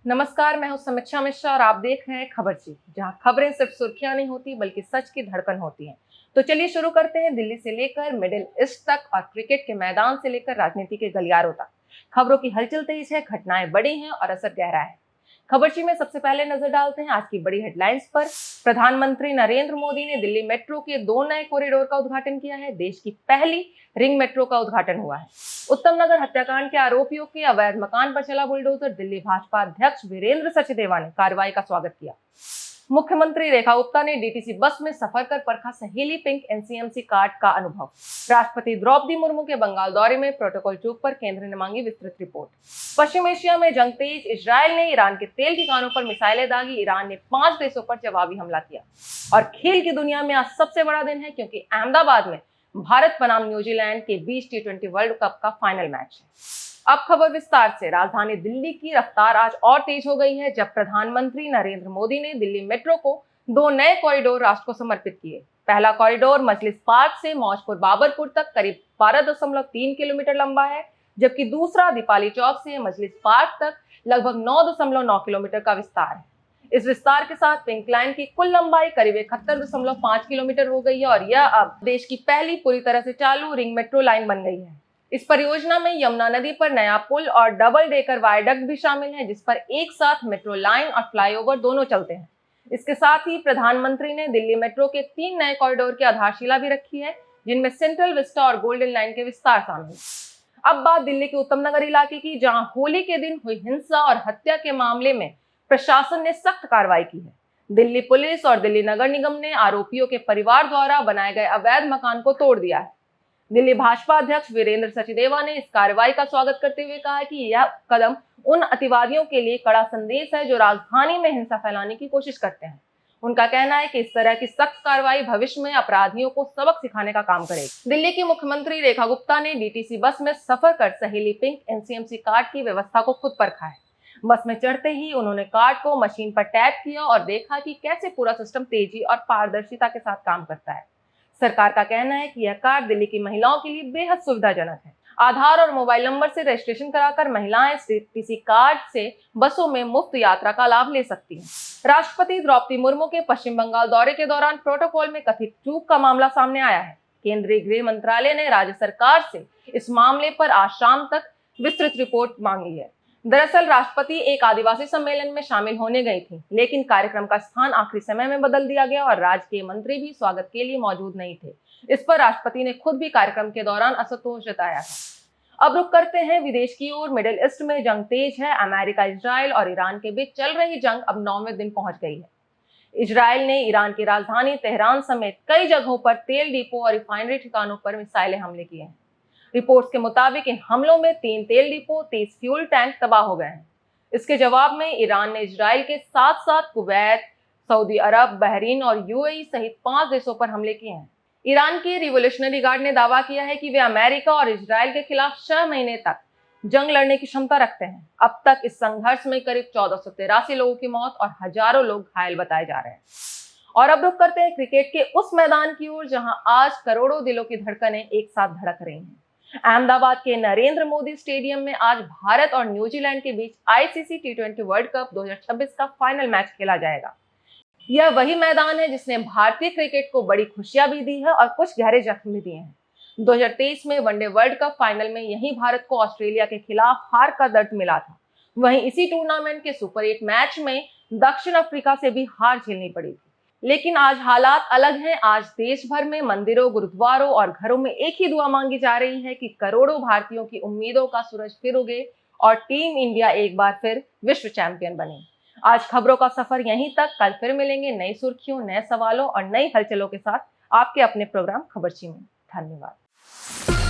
नमस्कार, मैं हूं समीक्षा मिश्रा और आप देख रहे हैं खबरची, जहां खबरें सिर्फ सुर्खियां नहीं होती बल्कि सच की धड़कन होती हैं। तो चलिए शुरू करते हैं। दिल्ली से लेकर मिडिल ईस्ट तक और क्रिकेट के मैदान से लेकर राजनीति के गलियारों तक खबरों की हलचल तेज है, घटनाएं बड़ी हैं और असर गहरा है। खबरची में सबसे पहले नजर डालते हैं आज की बड़ी हेडलाइंस पर। प्रधानमंत्री नरेंद्र मोदी ने दिल्ली मेट्रो के 2 नए कॉरिडोर का उद्घाटन किया है। देश की पहली रिंग मेट्रो का उद्घाटन हुआ है। उत्तम नगर हत्याकांड के आरोपियों के अवैध मकान पर चला बुलडोजर। दिल्ली भाजपा अध्यक्ष वीरेंद्र सचदेवा ने कार्रवाई का स्वागत किया। मुख्यमंत्री रेखा गुप्ता ने डीटीसी बस में सफर कर परखा सहेली पिंक एनसीएमसी कार्ड का अनुभव। राष्ट्रपति द्रौपदी मुर्मू के बंगाल दौरे में प्रोटोकॉल चूक पर केंद्र ने मांगी विस्तृत रिपोर्ट। पश्चिम एशिया में जंग तेज। इजरायल ने ईरान के तेल ठिकानों पर मिसाइलें दागी। ईरान ने 5 देशों पर जवाबी हमला किया। और खेल की दुनिया में आज सबसे बड़ा दिन है, क्योंकि अहमदाबाद में भारत बनाम न्यूजीलैंड के बीच T20 वर्ल्ड कप का फाइनल मैच है। अब खबर विस्तार से। राजधानी दिल्ली की रफ्तार आज और तेज हो गई है, जब प्रधानमंत्री नरेंद्र मोदी ने दिल्ली मेट्रो को 2 नए कॉरिडोर राष्ट्र को समर्पित किए। पहला कॉरिडोर मजलिस पार्क से मौजपुर बाबरपुर तक करीब 12.3 किलोमीटर लंबा है, जबकि दूसरा दीपाली चौक से मजलिस पार्क तक लगभग 9.9 किलोमीटर का विस्तार है। इस विस्तार के साथ पिंक लाइन की कुल लंबाई करीब 71.5 किलोमीटर हो गई है और यह अब देश की पहली पूरी तरह से चालू रिंग मेट्रो लाइन बन गई है। इस परियोजना में यमुना नदी पर नया पुल और डबल डेकर वायडक्ट भी शामिल है, जिस पर एक साथ मेट्रो लाइन और फ्लाईओवर दोनों चलते हैं। इसके साथ ही प्रधानमंत्री ने दिल्ली मेट्रो के 3 नए कॉरिडोर की आधारशिला भी रखी है, जिनमें सेंट्रल विस्टा और गोल्डन लाइन के विस्तार शामिल है। अब बात दिल्ली के उत्तम नगर इलाके की, जहां होली के दिन हुई हिंसा और हत्या के मामले में प्रशासन ने सख्त कार्रवाई की है। दिल्ली पुलिस और दिल्ली नगर निगम ने आरोपियों के परिवार द्वारा बनाए गए अवैध मकान को तोड़ दिया है। दिल्ली भाजपा अध्यक्ष वीरेंद्र सचदेवा ने इस कार्रवाई का स्वागत करते हुए कहा कि यह कदम उन अतिवादियों के लिए कड़ा संदेश है जो राजधानी में हिंसा फैलाने की कोशिश करते हैं। उनका कहना है कि इस तरह की सख्त कार्रवाई भविष्य में अपराधियों को सबक सिखाने का काम करेगी। दिल्ली की मुख्यमंत्री रेखा गुप्ता ने डीटीसी बस में सफर कर सहेली पिंक एनसीएमसी कार्ड की व्यवस्था को खुद परखा है। बस में चढ़ते ही उन्होंने कार्ड को मशीन पर टैप किया और देखा कि कैसे पूरा सिस्टम तेजी और पारदर्शिता के साथ काम करता है। सरकार का कहना है कि यह कार्ड दिल्ली की महिलाओं के लिए बेहद सुविधाजनक है। आधार और मोबाइल नंबर से रजिस्ट्रेशन कराकर महिलाएं डीटीसी कार्ड से बसों में मुफ्त यात्रा का लाभ ले सकती हैं। राष्ट्रपति द्रौपदी मुर्मू के पश्चिम बंगाल दौरे के दौरान प्रोटोकॉल में कथित चूक का मामला सामने आया है। केंद्रीय गृह मंत्रालय ने राज्य सरकार से इस मामले पर आज शाम तक विस्तृत रिपोर्ट मांगी है। दरअसल राष्ट्रपति एक आदिवासी सम्मेलन में शामिल होने गई थी, लेकिन कार्यक्रम का स्थान आखिरी समय में बदल दिया गया और राज्य के मंत्री भी स्वागत के लिए मौजूद नहीं थे। इस पर राष्ट्रपति ने खुद भी कार्यक्रम के दौरान असंतोष जताया था। अब रुक करते हैं विदेश की ओर। मिडिल ईस्ट में जंग तेज है। अमेरिका, इजरायल और ईरान के बीच चल रही जंग अब 9वें दिन पहुंच गई है। इजरायल ने ईरान की राजधानी तेहरान समेत कई जगहों पर तेल डिपो और रिफाइनरी ठिकानों पर मिसाइलें हमले किए हैं। रिपोर्ट्स के मुताबिक इन हमलों में 3 तेल डिपो, 30 फ्यूल टैंक तबाह हो गए हैं। इसके जवाब में ईरान ने इजरायल के साथ साथ कुवैत, सऊदी अरब, बहरीन और यूएई सहित 5 देशों पर हमले किए हैं। ईरान के रिवोल्यूशनरी गार्ड ने दावा किया है कि वे अमेरिका और इजरायल के खिलाफ 6 महीने तक जंग लड़ने की क्षमता रखते हैं। अब तक इस संघर्ष में करीब 1483 लोगों की मौत और हजारों लोग घायल बताए जा रहे हैं। और अब रुक करते हैं क्रिकेट के उस मैदान की ओर, जहां आज करोड़ों दिलों की धड़कनें एक साथ धड़क रही हैं। अहमदाबाद के नरेंद्र मोदी स्टेडियम में आज भारत और न्यूजीलैंड के बीच आईसीसी T20 वर्ल्ड कप 2026 का फाइनल मैच खेला जाएगा। यह वही मैदान है जिसने भारतीय क्रिकेट को बड़ी खुशियां भी दी है और कुछ गहरे जख्म भी दिए हैं। 2023 में वनडे वर्ल्ड कप फाइनल में यही भारत को ऑस्ट्रेलिया के खिलाफ हार का दर्द मिला था। वहीं इसी टूर्नामेंट के सुपर 8 मैच में दक्षिण अफ्रीका से भी हार झेलनी पड़ी थी। लेकिन आज हालात अलग हैं। आज देश भर में मंदिरों, गुरुद्वारों और घरों में एक ही दुआ मांगी जा रही है कि करोड़ों भारतीयों की उम्मीदों का सूरज फिर उगे और टीम इंडिया एक बार फिर विश्व चैंपियन बने। आज खबरों का सफर यहीं तक। कल फिर मिलेंगे नई सुर्खियों, नए सवालों और नई हलचलों के साथ आपके अपने प्रोग्राम खबरची में। धन्यवाद।